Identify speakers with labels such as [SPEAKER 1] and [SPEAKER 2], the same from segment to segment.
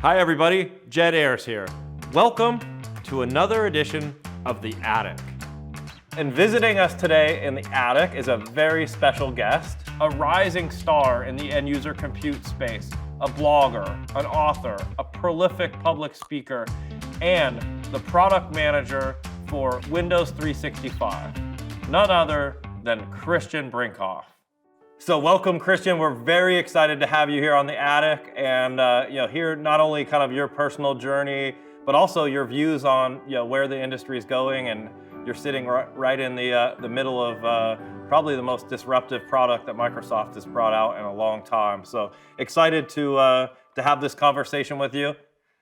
[SPEAKER 1] Hi everybody, Jed Ayres here. Welcome to another edition of The Attic. And visiting us today in The Attic is a very special guest, a rising star in the end-user compute space, a blogger, an author, a prolific public speaker, and the product manager for Windows 365. None other than Christiaan Brinkhoff. So welcome, Christiaan. We're very excited to have you here on The Attic and hear not only kind of your personal journey, but also your views on where the industry is going. And you're sitting right in the middle of probably the most disruptive product that Microsoft has brought out in a long time. So excited to have this conversation with you.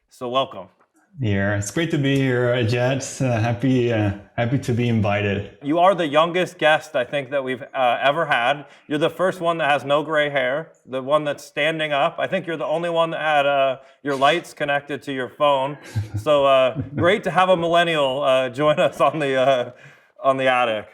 [SPEAKER 1] So welcome.
[SPEAKER 2] Yeah, it's great to be here, Jed. Happy to be invited.
[SPEAKER 1] You are the youngest guest I think that we've ever had. You're the first one that has no gray hair, the one that's standing up. I think you're the only one that had your lights connected to your phone. So great to have a millennial join us on the Attic.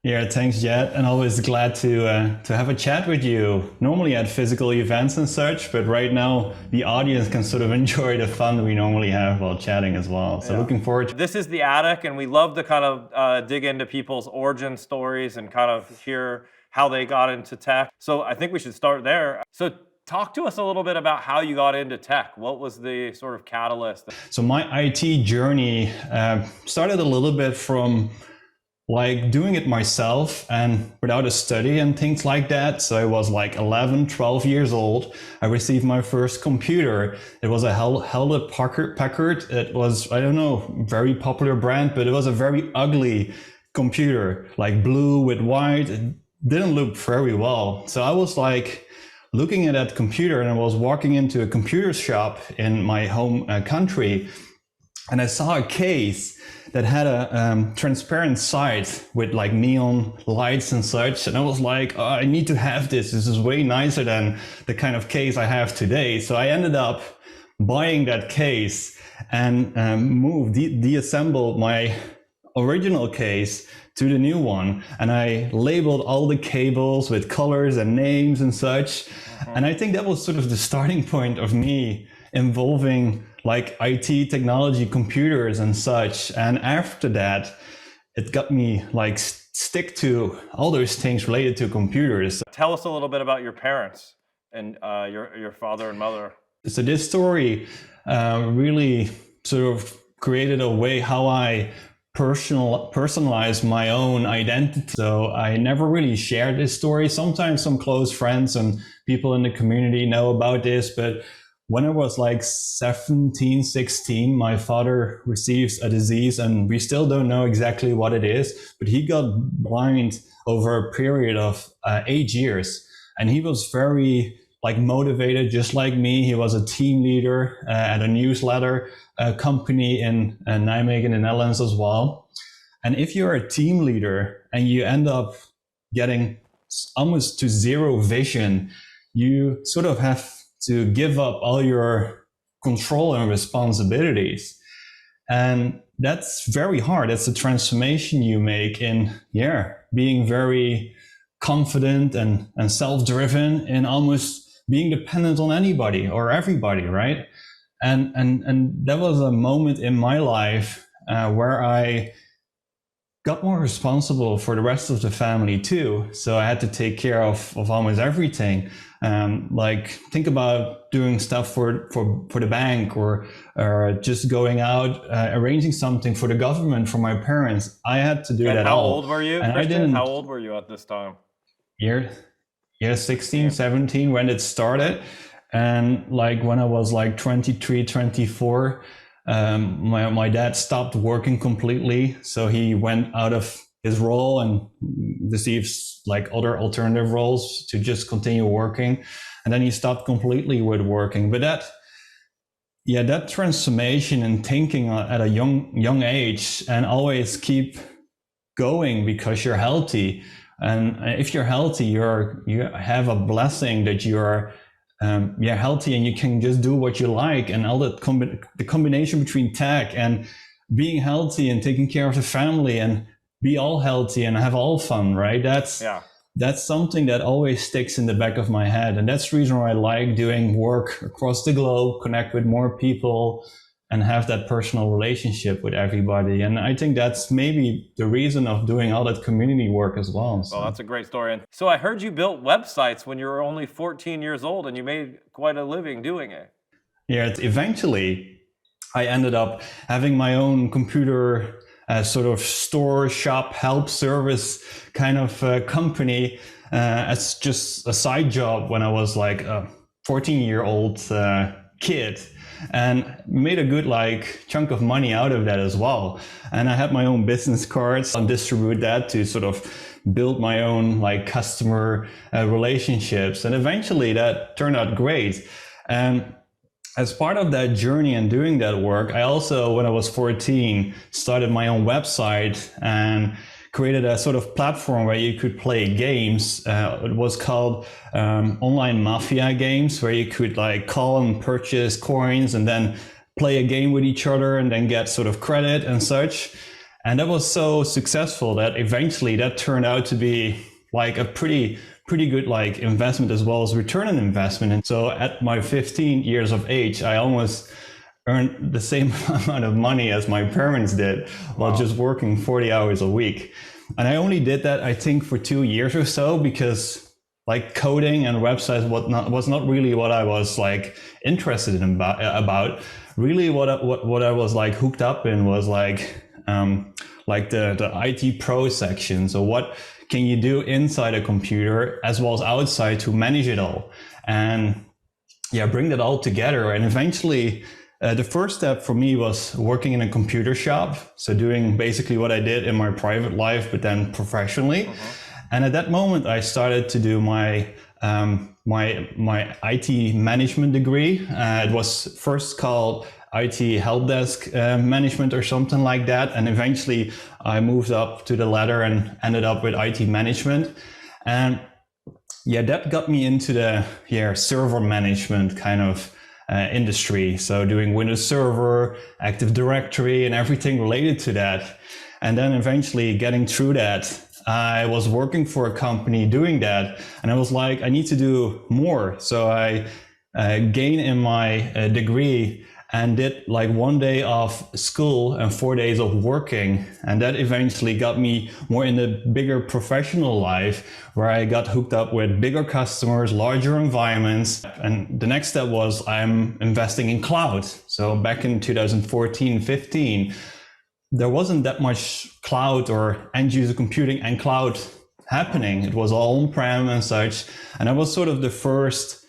[SPEAKER 2] Yeah, thanks, Jed, and always glad to have a chat with you. Normally at physical events and such, but right now the audience can sort of enjoy the fun we normally have while chatting as well. So looking forward to
[SPEAKER 1] this is The Attic, and we love to kind of dig into people's origin stories and kind of hear how they got into tech. So I think we should start there. So talk to us a little bit about how you got into tech. What was the sort of catalyst?
[SPEAKER 2] So my IT journey started a little bit from like doing it myself and without a study and things like that. So I was like 11, 12 years old. I received my first computer. It was a Hewlett Packard. It was, I don't know, very popular brand, but it was a very ugly computer, like blue with white. It didn't look very well. So I was like looking at that computer, and I was walking into a computer shop in my home country, and I saw a case that had a transparent side with like neon lights and such. And I was like, oh, I need to have this. This is way nicer than the kind of case I have today. So I ended up buying that case and deassembled my original case to the new one. And I labeled all the cables with colors and names and such. And I think that was sort of the starting point of me involving like IT technology, computers and such. And after that, it got me like stick to all those things related to computers.
[SPEAKER 1] Tell us a little bit about your parents and your father and mother.
[SPEAKER 2] So this story really sort of created a way how I personalize my own identity. So I never really shared this story. Sometimes some close friends and people in the community know about this, but when I was like 17, 16, my father receives a disease, and we still don't know exactly what it is, but he got blind over a period of 8 years. And he was very like motivated, just like me. He was a team leader at a newsletter company in Nijmegen in the Netherlands as well. And if you're a team leader and you end up getting almost to zero vision, you sort of have to give up all your control and responsibilities. And that's very hard. It's a transformation you make in, being very confident and self-driven and almost being dependent on anybody or everybody, right? And that was a moment in my life where I got more responsible for the rest of the family too. So I had to take care of almost everything. Like think about doing stuff for the bank or just going out, arranging something for the government for my parents. I had to do that
[SPEAKER 1] how
[SPEAKER 2] all.
[SPEAKER 1] Old were you?
[SPEAKER 2] And
[SPEAKER 1] Christiaan? How old were you at this time?
[SPEAKER 2] 16, 17 when it started. And like when I was like 23, 24, my dad stopped working completely. So he went out of his role and receives like other alternative roles to just continue working. And then he stopped completely with working. But that transformation and thinking at a young age, and always keep going because you're healthy. And if you're healthy, you have a blessing that you're healthy and you can just do what you like. And all that the combination between tech and being healthy and taking care of the family and be all healthy and have all fun, right? That's that's something that always sticks in the back of my head. And that's the reason why I like doing work across the globe, connect with more people, and have that personal relationship with everybody. And I think that's maybe the reason of doing all that community work as well.
[SPEAKER 1] Well, that's a great story. And so I heard you built websites when you were only 14 years old and you made quite a living doing it.
[SPEAKER 2] Yeah, eventually I ended up having my own computer sort of store, shop, help service kind of company as just a side job when I was like a 14-year-old kid, and made a good like chunk of money out of that as well. And I had my own business cards and distribute that to sort of build my own like customer relationships. And eventually that turned out great. And as part of that journey and doing that work, I also, when I was 14, started my own website and created a sort of platform where you could play games. It was called Online Mafia Games, where you could like call and purchase coins and then play a game with each other and then get sort of credit and such. And that was so successful that eventually that turned out to be like a pretty good like investment as well as return on investment. And so at my 15 years of age, I almost earned the same amount of money as my parents did while just working 40 hours a week. And I only did that, I think, for 2 years or so, because like coding and websites was not really what I was like interested in about. Really what I was like hooked up in was like the IT pro section. So what can you do inside a computer as well as outside to manage it all? And yeah, bring that all together. And eventually the first step for me was working in a computer shop. So doing basically what I did in my private life, but then professionally. And at that moment, I started to do my my IT management degree. It was first called IT help desk management or something like that. And eventually I moved up to the ladder and ended up with IT management. And yeah, that got me into the server management kind of industry. So doing Windows Server, Active Directory, and everything related to that. And then eventually getting through that, I was working for a company doing that. And I was like, I need to do more. So I gained in my degree and did like 1 day of school and 4 days of working. And that eventually got me more in the bigger professional life, where I got hooked up with bigger customers, larger environments. And the next step was I'm investing in cloud. So back in 2014, 15, there wasn't that much cloud or end user computing and cloud happening. It was all on-prem and such. And I was sort of the first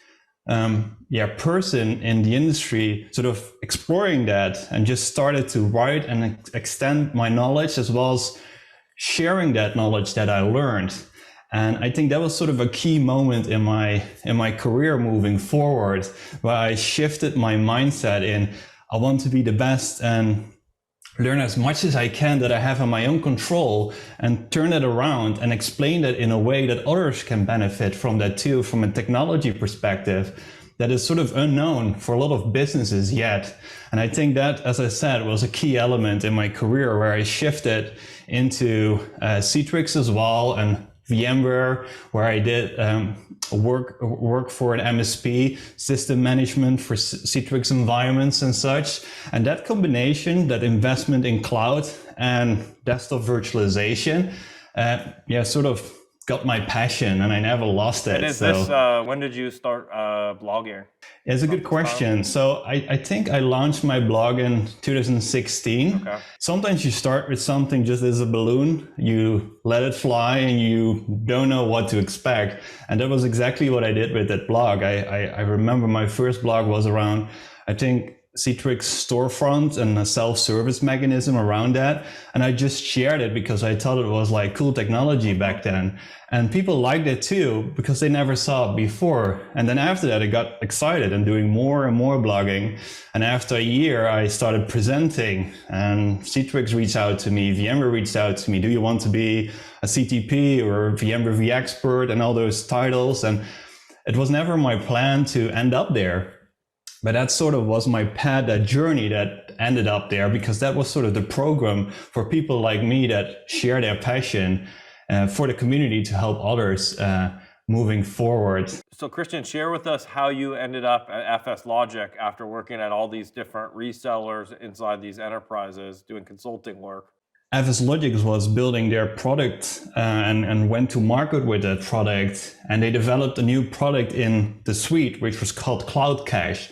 [SPEAKER 2] person in the industry sort of exploring that, and just started to write and extend my knowledge as well as sharing that knowledge that I learned. And I think that was sort of a key moment in my career moving forward, where I shifted my mindset in, I want to be the best and learn as much as I can that I have in my own control, and turn it around and explain that in a way that others can benefit from that too, from a technology perspective that is sort of unknown for a lot of businesses yet. And I think that, as I said, was a key element in my career, where I shifted into Citrix as well, and VMware, where I did work for an MSP, system management for Citrix environments and such. And that combination, that investment in cloud and desktop virtualization, sort of got my passion, and I never lost it.
[SPEAKER 1] And is this, when did you start blogging?
[SPEAKER 2] It's a good question. So I think I launched my blog in 2016.
[SPEAKER 1] Okay.
[SPEAKER 2] Sometimes you start with something just as a balloon, you let it fly and you don't know what to expect. And that was exactly what I did with that blog. I remember my first blog was around, I think, Citrix storefront and a self-service mechanism around that. And I just shared it because I thought it was like cool technology back then. And people liked it too, because they never saw it before. And then after that, I got excited and doing more and more blogging. And after a year, I started presenting, and Citrix reached out to me, VMware reached out to me. Do you want to be a CTP or VMware vExpert and all those titles? And it was never my plan to end up there. But that sort of was my path, that journey that ended up there, because that was sort of the program for people like me that share their passion for the community to help others moving forward.
[SPEAKER 1] So Christian, share with us how you ended up at FS Logic after working at all these different resellers inside these enterprises doing consulting work.
[SPEAKER 2] FS Logic was building their product and went to market with that product, and they developed a new product in the suite which was called Cloud Cache.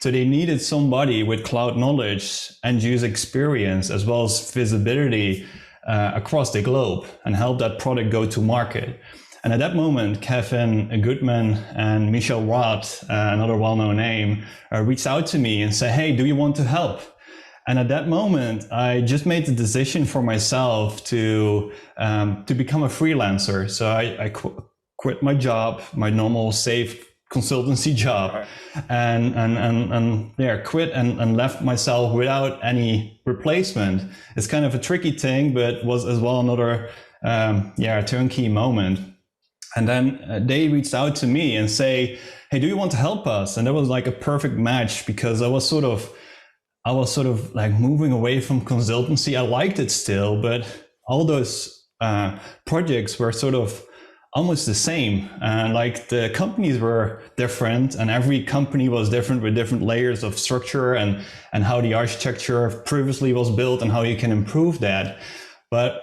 [SPEAKER 2] So they needed somebody with cloud knowledge and user experience as well as visibility across the globe and help that product go to market. And at that moment, Kevin Goodman and Michel Roth, another well-known name, reached out to me and said, hey, do you want to help? And at that moment, I just made the decision for myself to become a freelancer. So I quit my job, my normal safe consultancy job, and quit and left myself without any replacement. It's kind of a tricky thing, but was as well another a turnkey moment. And then they reached out to me and say, hey, do you want to help us? And that was like a perfect match because I was sort of like moving away from consultancy. I liked it still, but all those projects were sort of almost the same. Like the companies were different and every company was different with different layers of structure and how the architecture previously was built and how you can improve that. But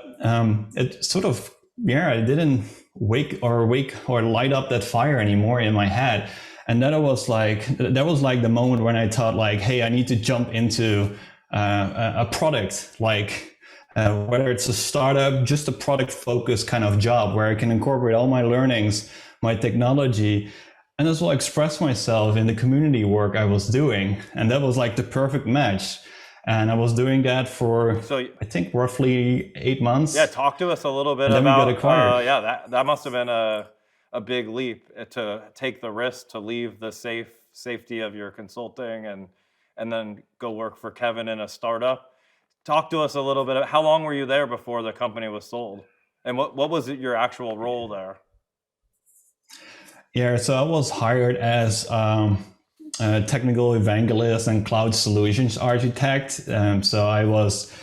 [SPEAKER 2] it sort of, I didn't wake or light up that fire anymore in my head. And that was like the moment when I thought like, hey, I need to jump into a product, like whether it's a startup, just a product focused kind of job where I can incorporate all my learnings, my technology, and as well express myself in the community work I was doing. And that was like the perfect match. And I was doing that for, I think, roughly 8 months.
[SPEAKER 1] Yeah, talk to us a little bit about, that must have been a big leap to take the risk to leave the safety of your consulting and then go work for Kevin in a startup. Talk to us a little bit. How long were you there before the company was sold? And what was your actual role there?
[SPEAKER 2] Yeah, so I was hired as technical evangelist and cloud solutions architect. So I was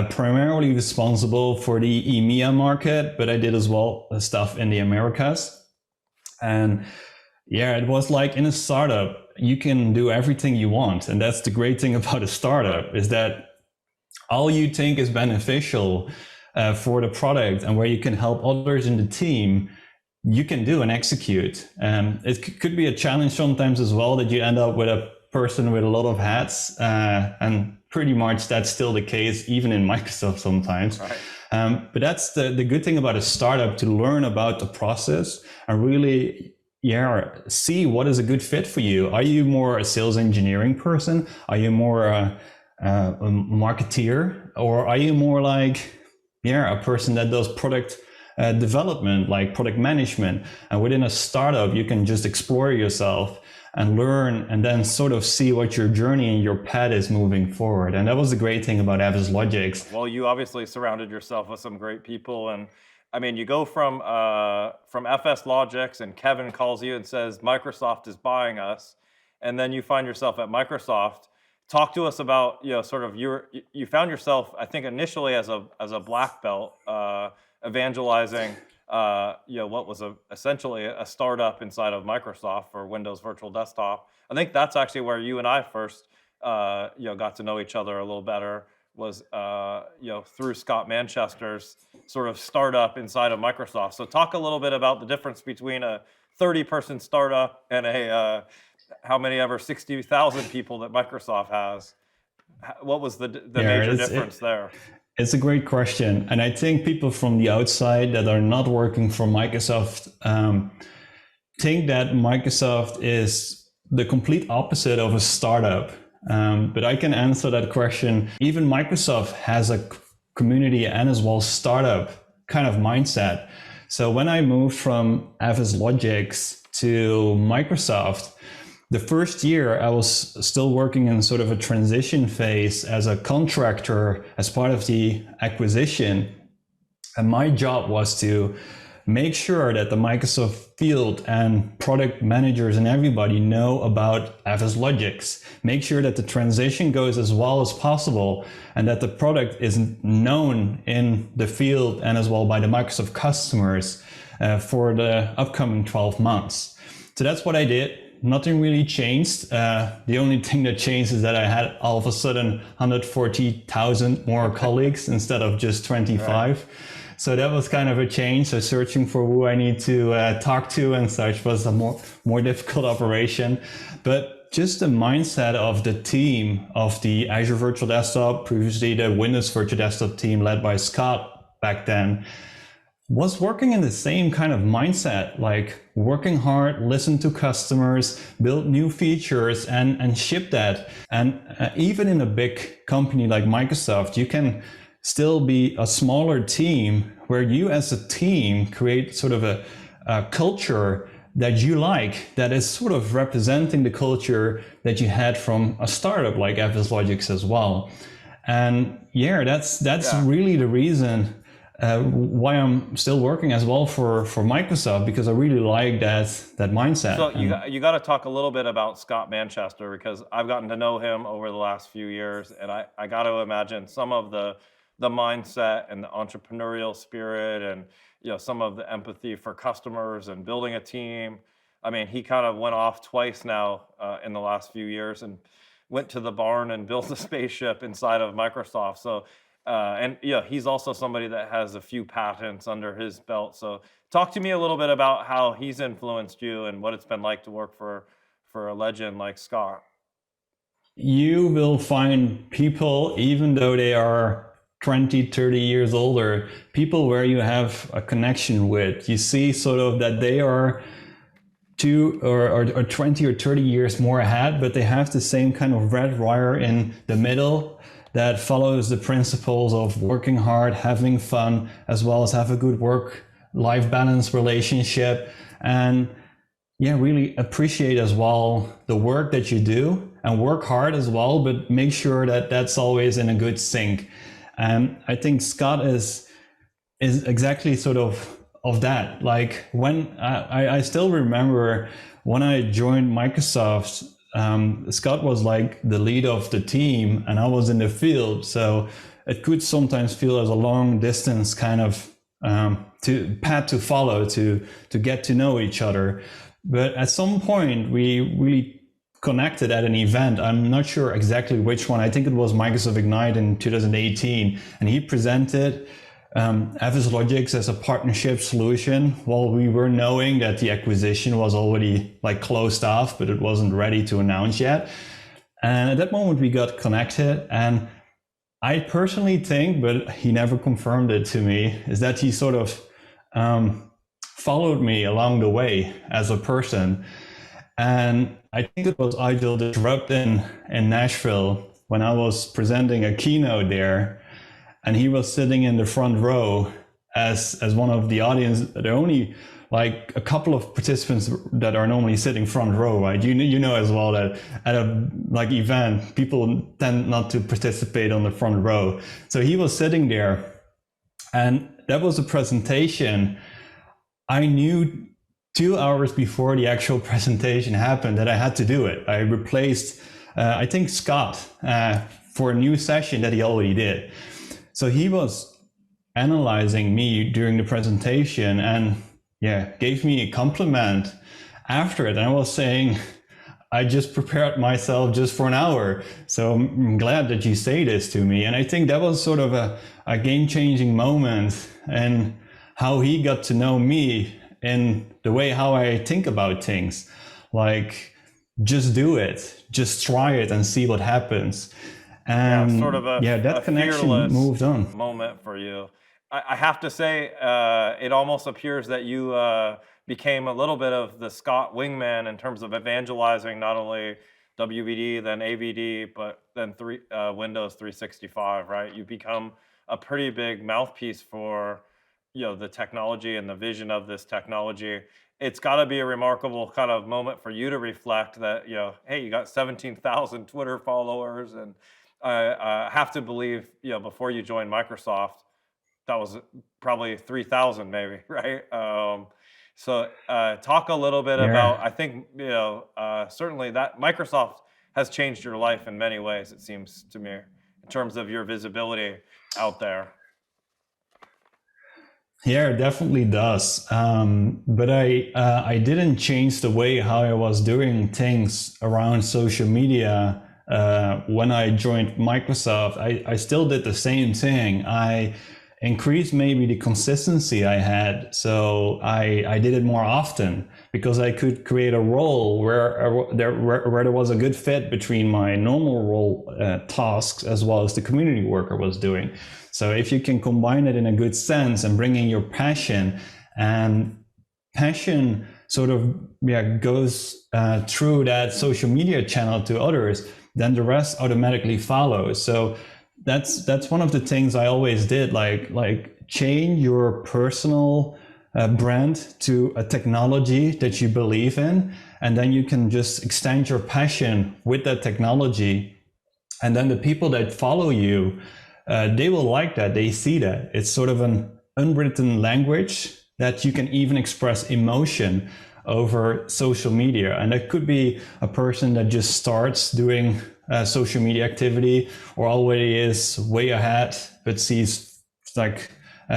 [SPEAKER 2] primarily responsible for the EMEA market, but I did as well stuff in the Americas. And it was like in a startup, you can do everything you want. And that's the great thing about a startup is that all you think is beneficial for the product and where you can help others in the team, you can do and execute. It could be a challenge sometimes as well that you end up with a person with a lot of hats, and pretty much that's still the case even in Microsoft sometimes. Right. But that's the good thing about a startup, to learn about the process and really see what is a good fit for you. Are you more a sales engineering person? Are you more a marketeer? Or are you more like a person that does product development, like product management? And within a startup, you can just explore yourself and learn and then sort of see what your journey and your path is moving forward. And that was the great thing about FS Logic.
[SPEAKER 1] Well, you obviously surrounded yourself with some great people. And I mean, you go from FS Logic and Kevin calls you and says, Microsoft is buying us. And then you find yourself at Microsoft. Talk to us about, you found yourself, I think initially as a black belt, evangelizing, what was essentially a startup inside of Microsoft for Windows Virtual Desktop. I think that's actually where you and I first, got to know each other a little better, was, through Scott Manchester's sort of startup inside of Microsoft. So talk a little bit about the difference between a 30-person startup and how many ever 60,000 people that Microsoft has. What was the major difference there?
[SPEAKER 2] It's a great question. And I think people from the outside that are not working for Microsoft think that Microsoft is the complete opposite of a startup. But I can answer that question. Even Microsoft has a community and as well startup kind of mindset. So when I moved from FS Logic to Microsoft, the first year I was still working in sort of a transition phase as a contractor as part of the acquisition. And my job was to make sure that the Microsoft field and product managers and everybody know about FSLogix. Make sure that the transition goes as well as possible and that the product is known in the field and as well by the Microsoft customers for the upcoming 12 months. So that's what I did. Nothing really changed. The only thing that changed is that I had all of a sudden 140,000 more colleagues instead of just 25. Right. So that was kind of a change. So searching for who I need to talk to and such was a more difficult operation. But just the mindset of the team of the Azure Virtual Desktop, previously the Windows Virtual Desktop team led by Scott back then, was working in the same kind of mindset, like working hard, listen to customers, build new features and ship that. And even in a big company like Microsoft, you can still be a smaller team where you as a team create sort of a culture that you like, that is sort of representing the culture that you had from a startup like FSLogix as well. And yeah, that's really the reason why I'm still working as well for Microsoft, because I really like that mindset.
[SPEAKER 1] So you got to talk a little bit about Scott Manchester, because I've gotten to know him over the last few years, and I got to imagine some of the mindset and the entrepreneurial spirit and some of the empathy for customers and building a team. I mean, he kind of went off twice now in the last few years and went to the barn and built a spaceship inside of Microsoft. So and he's also somebody that has a few patents under his belt. So talk to me a little bit about how he's influenced you and what it's been like to work for a legend like Scott.
[SPEAKER 2] You will find people, even though they are 20, 30 years older, people where you have a connection with. You see sort of that they are 2 or 20 or 30 years more ahead, but they have the same kind of red wire in the middle that follows the principles of working hard, having fun, as well as have a good work-life balance relationship. And really appreciate as well the work that you do and work hard as well, but make sure that that's always in a good sync. And I think Scott is exactly sort of that. Like when I still remember when I joined Microsoft, Scott was like the lead of the team and I was in the field. So it could sometimes feel as a long distance kind of path to follow to get to know each other. But at some point we really connected at an event. I'm not sure exactly which one. I think it was Microsoft Ignite in 2018. And he presented FSLogix as a partnership solution, while we were knowing that the acquisition was already like closed off, but it wasn't ready to announce yet. And at that moment we got connected, and I personally think, but he never confirmed it to me, is that he sort of followed me along the way as a person. And I think it was IGEL Disrupt in Nashville when I was presenting a keynote there. And he was sitting in the front row as one of the audience. There are only like a couple of participants that are normally sitting front row, right? You know as well that at a like event, people tend not to participate on the front row. So he was sitting there, and that was a presentation. I knew 2 hours before the actual presentation happened that I had to do it. I replaced, I think, Scott for a new session that he already did. So he was analyzing me during the presentation and gave me a compliment after it. And I was saying, I just prepared myself just for an hour. So I'm glad that you say this to me. And I think that was sort of a game-changing moment and how he got to know me in the way how I think about things. Like, just do it, just try it and see what happens. And
[SPEAKER 1] sort of
[SPEAKER 2] that connection moved on.
[SPEAKER 1] Moment for you. I have to say, it almost appears that you became a little bit of the Scott Wingman in terms of evangelizing not only WVD, then AVD, but then Windows 365, right? You become a pretty big mouthpiece for the technology and the vision of this technology. It's got to be a remarkable kind of moment for you to reflect that, hey, you got 17,000 Twitter followers, and I have to believe, before you joined Microsoft, that was probably 3,000 maybe, right? So talk a little bit about,
[SPEAKER 2] Yeah.
[SPEAKER 1] I think, certainly that Microsoft has changed your life in many ways, it seems to me, in terms of your visibility out there.
[SPEAKER 2] Yeah, it definitely does. But I didn't change the way how I was doing things around social media when I joined Microsoft. I still did the same thing. I increased maybe the consistency I had, so I did it more often because I could create a role where there was a good fit between my normal role tasks as well as the community work I was doing. So if you can combine it in a good sense and bring in your passion, and passion sort of goes through that social media channel to others, then the rest automatically follows. So that's one of the things I always did, like change your personal brand to a technology that you believe in, and then you can just extend your passion with that technology, and then the people that follow you, they will like that. They see that it's sort of an unwritten language that you can even express emotion over social media. And that could be a person that just starts doing social media activity, or already is way ahead, but sees like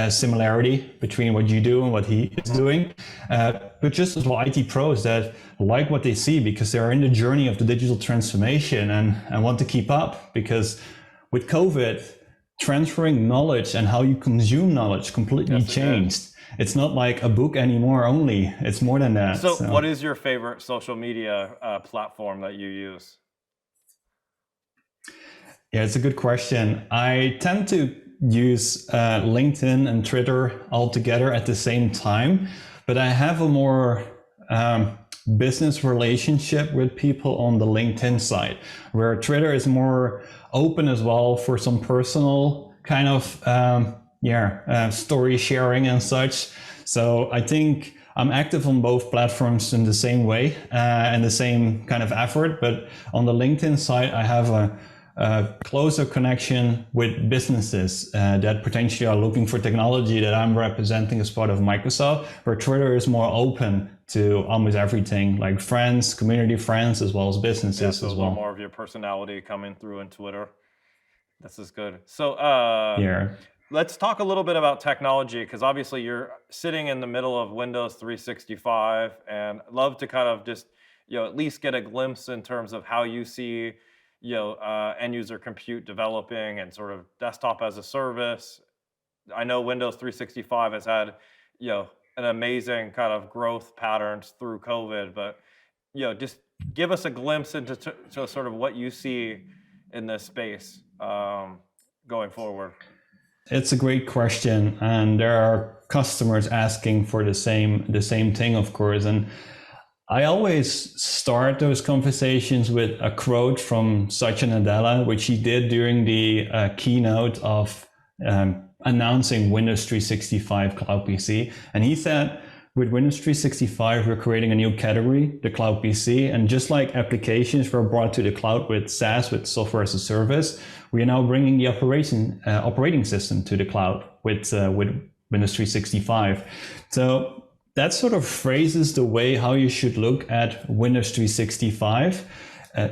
[SPEAKER 2] similarity between what you do and what he is doing. But just as well, IT pros that like what they see because they're in the journey of the digital transformation and want to keep up, because with COVID, transferring knowledge and how you consume knowledge completely changed. It's not like a book anymore only. It's more than that.
[SPEAKER 1] So what is your favorite social media platform that you use?
[SPEAKER 2] Yeah, it's a good question. I tend to use LinkedIn and Twitter all together at the same time, but I have a more business relationship with people on the LinkedIn side, where Twitter is more open as well for some personal kind of story sharing and such. So I think I'm active on both platforms in the same way and the same kind of effort. But on the LinkedIn side, I have a closer connection with businesses that potentially are looking for technology that I'm representing as part of Microsoft, where Twitter is more open to almost everything, like friends, community friends, as well as businesses
[SPEAKER 1] so
[SPEAKER 2] as
[SPEAKER 1] a
[SPEAKER 2] well.
[SPEAKER 1] little more of your personality coming through in Twitter. This is good. So let's talk a little bit about technology, because obviously you're sitting in the middle of Windows 365, and I'd love to kind of just at least get a glimpse in terms of how you see end user compute developing and sort of desktop as a service. I know Windows 365 has had an amazing kind of growth patterns through COVID, but just give us a glimpse into to sort of what you see in this space going forward.
[SPEAKER 2] It's a great question, and there are customers asking for the same thing, of course. And I always start those conversations with a quote from Satya Nadella, which he did during the keynote of announcing Windows 365 Cloud PC. And he said, with Windows 365, we're creating a new category, the Cloud PC. And just like applications were brought to the cloud with SaaS, with software as a service, we are now bringing the operating system to the cloud with Windows 365. So that sort of phrases the way how you should look at Windows 365.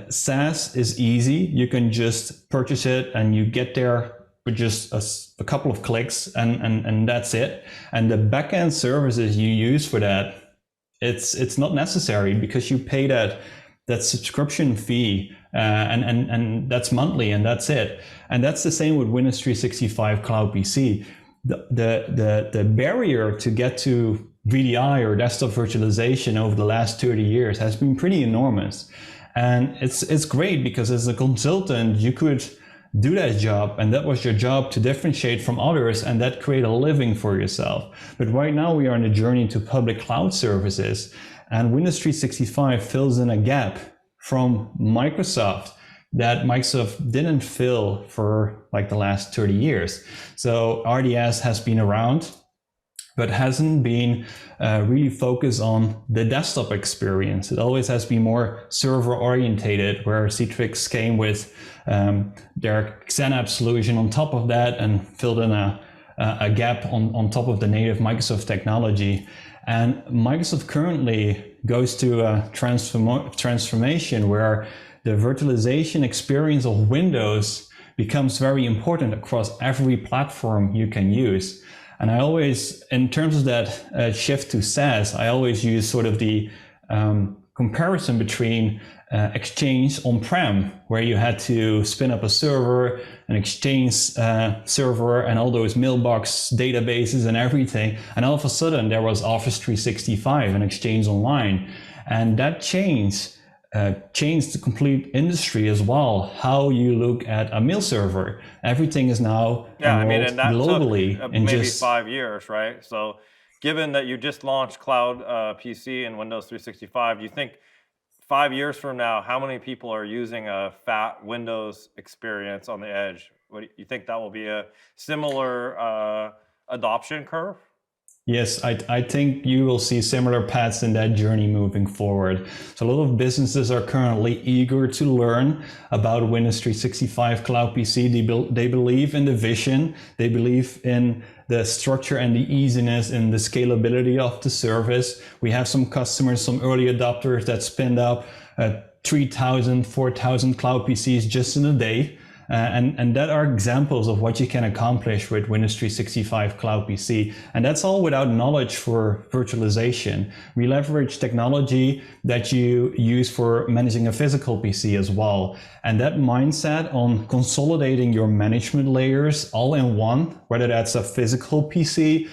[SPEAKER 2] SaaS is easy. You can just purchase it and you get there with just a couple of clicks, and that's it. And the backend services you use for that, it's not necessary, because you pay that subscription fee and that's monthly, and that's it. And that's the same with Windows 365 Cloud PC. The barrier to get to VDI or desktop virtualization over the last 30 years has been pretty enormous. And it's great, because as a consultant, you could do that job, and that was your job to differentiate from others, and that create a living for yourself. But right now we are on a journey to public cloud services, and Windows 365 fills in a gap from Microsoft that Microsoft didn't fill for like the last 30 years. So RDS has been around, but hasn't been really focused on the desktop experience. It always has been more server orientated, where Citrix came with their XenApp solution on top of that and filled in a a gap on top of the native Microsoft technology. And Microsoft currently goes to a transformation where the virtualization experience of Windows becomes very important across every platform you can use. And I always, in terms of that shift to SaaS, I always use sort of the comparison between Exchange on-prem, where you had to spin up a server, an Exchange server, and all those mailbox databases and everything. And all of a sudden, there was Office 365 and Exchange Online. And that changed the complete industry as well. How you look at a mail server, everything is now
[SPEAKER 1] and that
[SPEAKER 2] globally
[SPEAKER 1] took
[SPEAKER 2] in
[SPEAKER 1] maybe
[SPEAKER 2] just
[SPEAKER 1] 5 years, right? So, given that you just launched Cloud PC and Windows 365, you think 5 years from now, how many people are using a fat Windows experience on the edge? What do you think that will be a similar adoption curve?
[SPEAKER 2] Yes, I think you will see similar paths in that journey moving forward. So a lot of businesses are currently eager to learn about Windows 365 Cloud PC. They believe in the vision. They believe in the structure and the easiness and the scalability of the service. We have some customers, some early adopters that spinned up 3,000, 4,000 Cloud PCs just in a day. And that are examples of what you can accomplish with Windows 365 Cloud PC. And that's all without knowledge for virtualization. We leverage technology that you use for managing a physical PC as well. And that mindset on consolidating your management layers all in one, whether that's a physical PC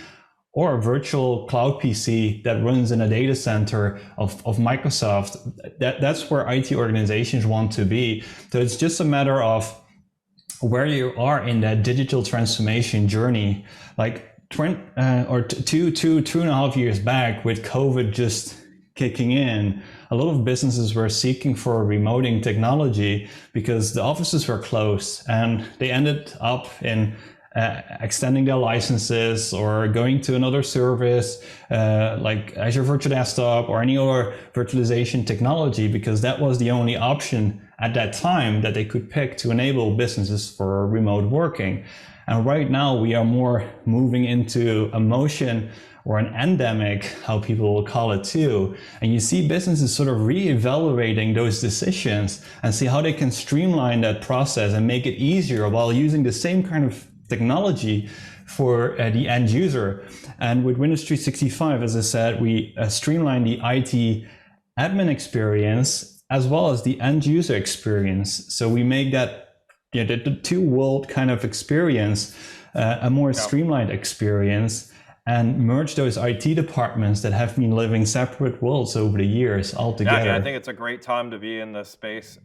[SPEAKER 2] or a virtual cloud PC that runs in a data center of Microsoft, that's where IT organizations want to be. So it's just a matter of where you are in that digital transformation journey. Like two and a half years back, with COVID just kicking in, a lot of businesses were seeking for remoting technology because the offices were closed, and they ended up in extending their licenses or going to another service like Azure Virtual Desktop or any other virtualization technology, because that was the only option at that time that they could pick to enable businesses for remote working. And right now we are more moving into a motion or an endemic, how people will call it too. And you see businesses sort of re-evaluating those decisions and see how they can streamline that process and make it easier while using the same kind of technology for the end user. And with Windows 365, as I said, we streamline the IT admin experience as well as the end user experience. So we make that the two world kind of experience a more streamlined experience, and merge those IT departments that have been living separate worlds over the years all together.
[SPEAKER 1] Yeah, I think it's a great time to be in this space.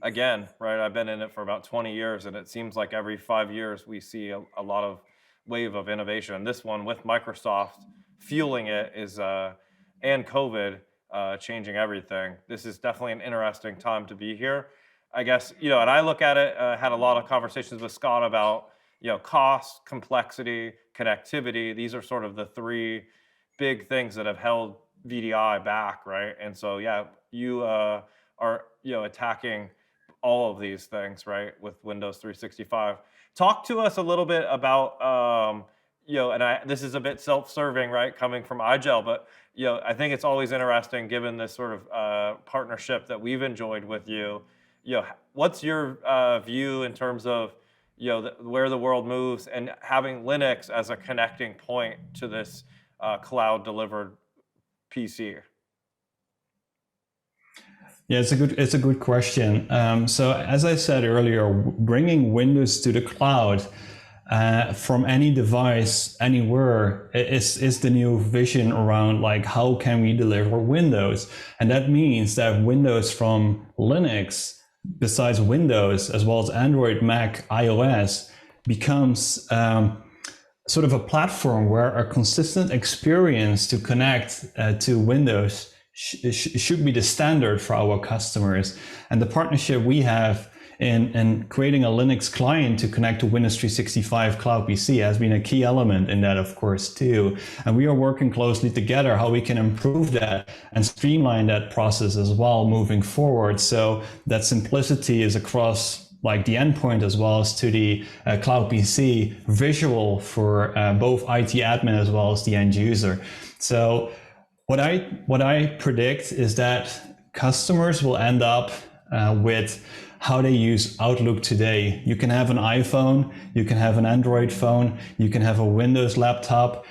[SPEAKER 1] Again, right, I've been in it for about 20 years, and it seems like every 5 years we see a lot of wave of innovation. And this one with Microsoft fueling it is, and COVID changing everything. This is definitely an interesting time to be here. I guess, and I look at it, had a lot of conversations with Scott about, cost, complexity, connectivity. These are sort of the three big things that have held VDI back, right? And so, you are, attacking all of these things, right, with Windows 365. Talk to us a little bit about, this is a bit self-serving, right, coming from IGEL, but, I think it's always interesting, given this sort of partnership that we've enjoyed with you. What's your view in terms of, where the world moves and having Linux as a connecting point to this cloud-delivered PC?
[SPEAKER 2] Yeah, it's a good question. So as I said earlier, bringing Windows to the cloud from any device, anywhere, is the new vision around like how can we deliver Windows, and that means that Windows from Linux, besides Windows, as well as Android, Mac, iOS, becomes sort of a platform where a consistent experience to connect to Windows should be the standard for our customers. And the partnership we have in creating a Linux client to connect to Windows 365 Cloud PC has been a key element in that, of course, too. And we are working closely together how we can improve that and streamline that process as well moving forward, so that simplicity is across like the endpoint as well as to the cloud PC visual for both IT admin as well as the end user. So what I predict is that customers will end up with how they use Outlook today. You can have an iPhone, you can have an Android phone, you can have a Windows laptop,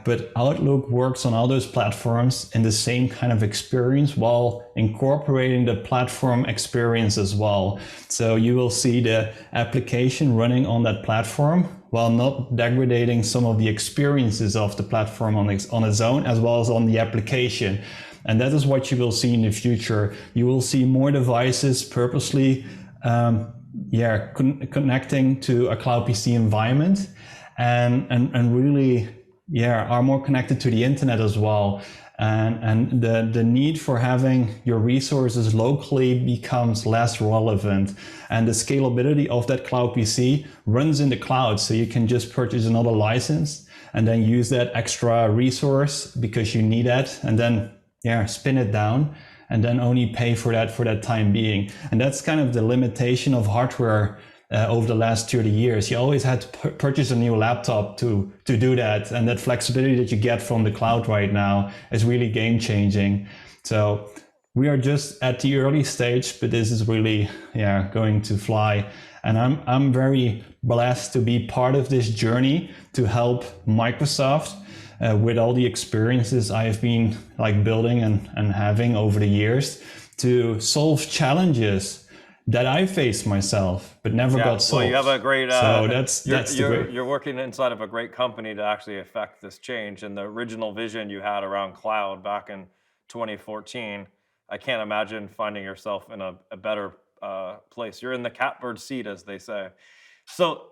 [SPEAKER 2] but Outlook works on all those platforms in the same kind of experience while incorporating the platform experience as well. So you will see the application running on that platform while not degrading some of the experiences of the platform on its own, as well as on the application. And that is what you will see in the future. You will see more devices purposely connecting to a cloud PC environment and really are more connected to the internet as well. And the need for having your resources locally becomes less relevant. And the scalability of that cloud PC runs in the cloud. So you can just purchase another license and then use that extra resource because you need that, and then spin it down and then only pay for that time being. And that's kind of the limitation of hardware over the last 30 years. You always had to purchase a new laptop to do that. And that flexibility that you get from the cloud right now is really game changing. So we are just at the early stage, but this is really going to fly. And I'm very blessed to be part of this journey to help Microsoft with all the experiences I've been building and having over the years to solve challenges that I faced myself, but never got solved.
[SPEAKER 1] Well, you have a great.
[SPEAKER 2] So
[SPEAKER 1] you're working inside of a great company to actually affect this change. And the original vision you had around cloud back in 2014, I can't imagine finding yourself in a better place. You're in the catbird seat, as they say. So.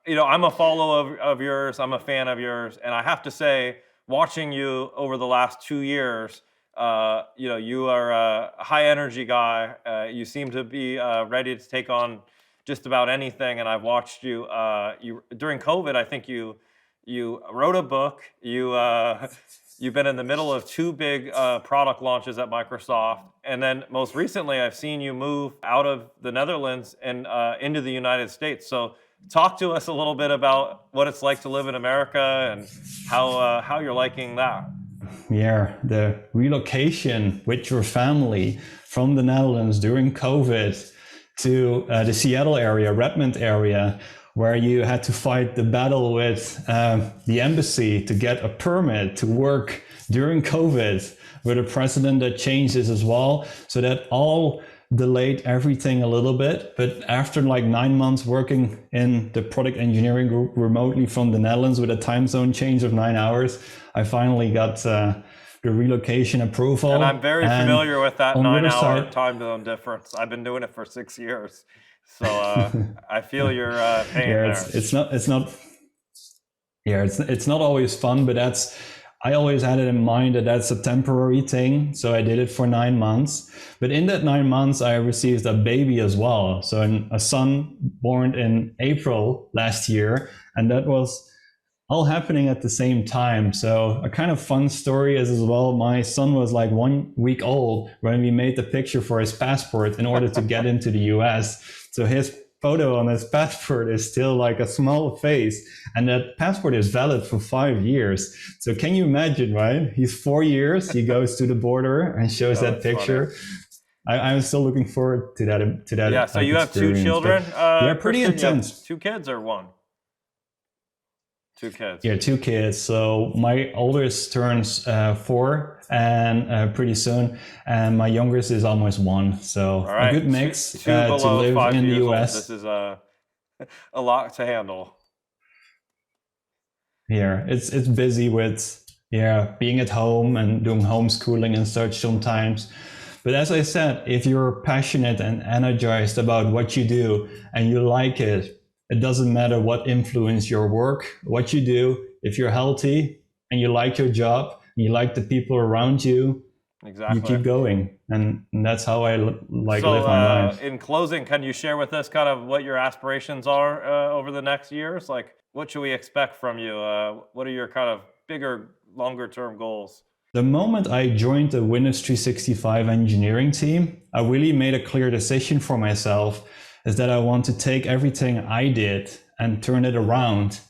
[SPEAKER 1] I'm a follower of yours, I'm a fan of yours, and I have to say, watching you over the last 2 years, you are a high energy guy. You seem to be ready to take on just about anything, and I've watched you. During COVID, I think you wrote a book. You've been in the middle of 2 big product launches at Microsoft, and then most recently, I've seen you move out of the Netherlands and into the United States. So. Talk to us a little bit about what it's like to live in America and how you're liking that.
[SPEAKER 2] Yeah, the relocation with your family from the Netherlands during COVID to the Seattle area, Redmond area, where you had to fight the battle with the embassy to get a permit to work during COVID, with a president that changed this as well. So that all delayed everything a little bit, but after 9 months working in the product engineering group remotely from the Netherlands with a time zone change of 9 hours, I finally got the relocation approval.
[SPEAKER 1] And I'm very familiar with that 9-hour time zone difference. I've been doing it for 6 years, so I feel your pain there.
[SPEAKER 2] It's not always fun, but I always had it in mind that that's a temporary thing. So I did it for 9 months. But in that 9 months, I received a baby as well. So a son born in April last year. And that was all happening at the same time. So a kind of fun story is as well, my son was 1 week old when we made the picture for his passport in order to get into the US. So his photo on his passport is still a small face, and that passport is valid for 5 years. So can you imagine, right? He's 4 years, he goes to the border and shows that picture. I'm still looking forward to that.
[SPEAKER 1] Yeah, so you have 2 children?
[SPEAKER 2] Pretty intense.
[SPEAKER 1] 2 kids or 1? 2 kids.
[SPEAKER 2] Yeah, 2 kids. So my oldest turns 4 and pretty soon, and my youngest is almost 1. So a good mix
[SPEAKER 1] two
[SPEAKER 2] to live in the US.
[SPEAKER 1] This is a lot to handle.
[SPEAKER 2] Yeah, it's busy with being at home and doing homeschooling and such sometimes. But as I said, if you're passionate and energized about what you do and you like it, it doesn't matter what influence your work, what you do. If you're healthy and you like your job, and you like the people around you,
[SPEAKER 1] exactly,
[SPEAKER 2] you keep going. And that's how I live my life.
[SPEAKER 1] In closing, can you share with us kind of what your aspirations are over the next years? What should we expect from you? What are your kind of bigger, longer term goals?
[SPEAKER 2] The moment I joined the Windows 365 engineering team, I really made a clear decision for myself is that I want to take everything I did and turn it around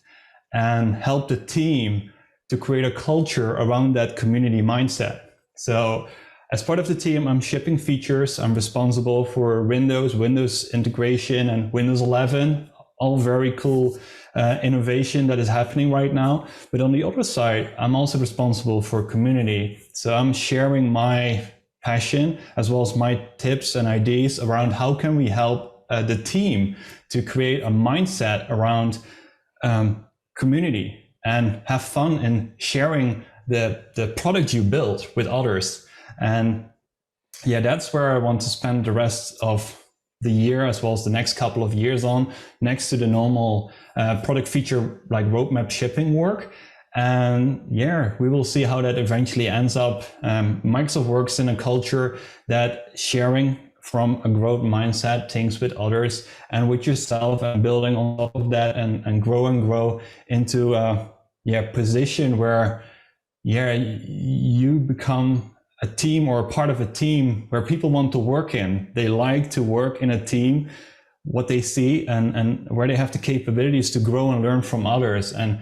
[SPEAKER 2] and help the team to create a culture around that community mindset. So as part of the team, I'm shipping features. I'm responsible for Windows integration, and Windows 11, all very cool innovation that is happening right now. But on the other side, I'm also responsible for community. So I'm sharing my passion as well as my tips and ideas around how can we help the team to create a mindset around community and have fun in sharing the product you built with others. And yeah, that's where I want to spend the rest of the year as well as the next couple of years on, next to the normal product feature like roadmap shipping work. And yeah, we will see how that eventually ends up. Microsoft works in a culture that sharing from a growth mindset, things with others and with yourself, and building on top of that and grow into a position where you become a team or a part of a team where people want to work in. They like to work in a team, what they see and where they have the capabilities to grow and learn from others. And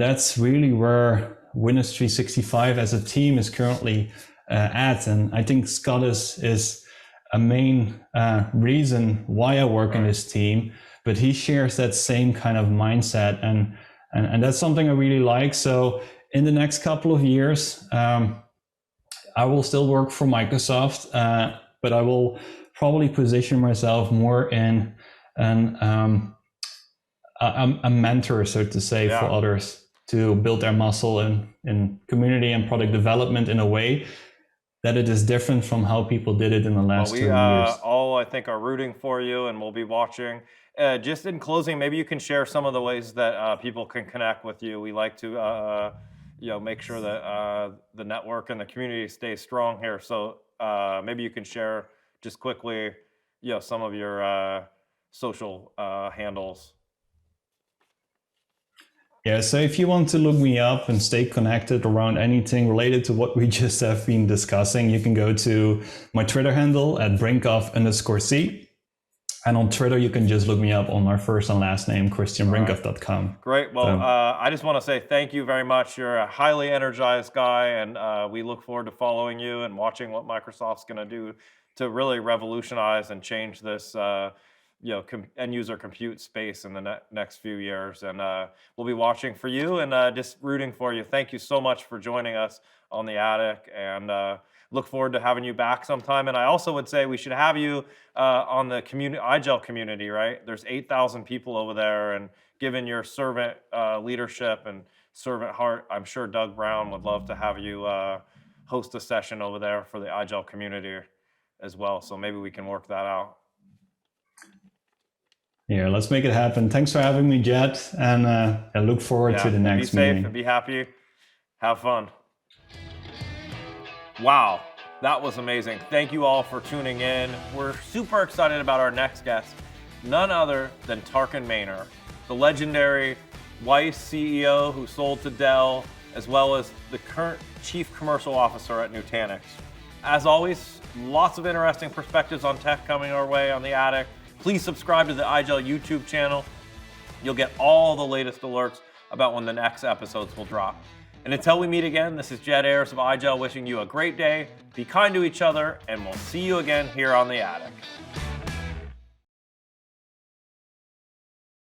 [SPEAKER 2] that's really where Windows 365 as a team is currently at. And I think Scott is a main reason why I work in this team, but he shares that same kind of mindset. And that's something I really like. So in the next couple of years, I will still work for Microsoft, but I will probably position myself more in a mentor, so to say, for others to build their muscle in community and product development in a way that it is different from how people did it in the last 2 years.
[SPEAKER 1] All, I think, are rooting for you, and we'll be watching. Just in closing, maybe you can share some of the ways that people can connect with you. We like to make sure that the network and the community stays strong here. So maybe you can share just quickly, some of your social handles.
[SPEAKER 2] Yeah, so if you want to look me up and stay connected around anything related to what we just have been discussing, you can go to my Twitter handle at Brinkhoff_C. And on Twitter, you can just look me up on my first and last name, ChristiaanBrinkhoff.com.
[SPEAKER 1] Great. Well, I just want to say thank you very much. You're a highly energized guy, and we look forward to following you and watching what Microsoft's going to do to really revolutionize and change this end user compute space in the next few years. And we'll be watching for you and just rooting for you. Thank you so much for joining us on the Attic, and look forward to having you back sometime. And I also would say we should have you on the IGEL community, right? There's 8,000 people over there, and given your servant leadership and servant heart, I'm sure Doug Brown would love to have you host a session over there for the IGEL community as well. So maybe we can work that out.
[SPEAKER 2] Yeah, let's make it happen. Thanks for having me, Jed, and I look forward to the next meeting.
[SPEAKER 1] Be safe and be happy. Have fun. Wow, that was amazing. Thank you all for tuning in. We're super excited about our next guest, none other than Tarkan Maner, the legendary Weiss CEO who sold to Dell, as well as the current Chief Commercial Officer at Nutanix. As always, lots of interesting perspectives on tech coming our way on the Attic. Please subscribe to the IGEL YouTube channel. You'll get all the latest alerts about when the next episodes will drop. And until we meet again, this is Jed Ayres of IGEL wishing you a great day, be kind to each other, and we'll see you again here on the Attic.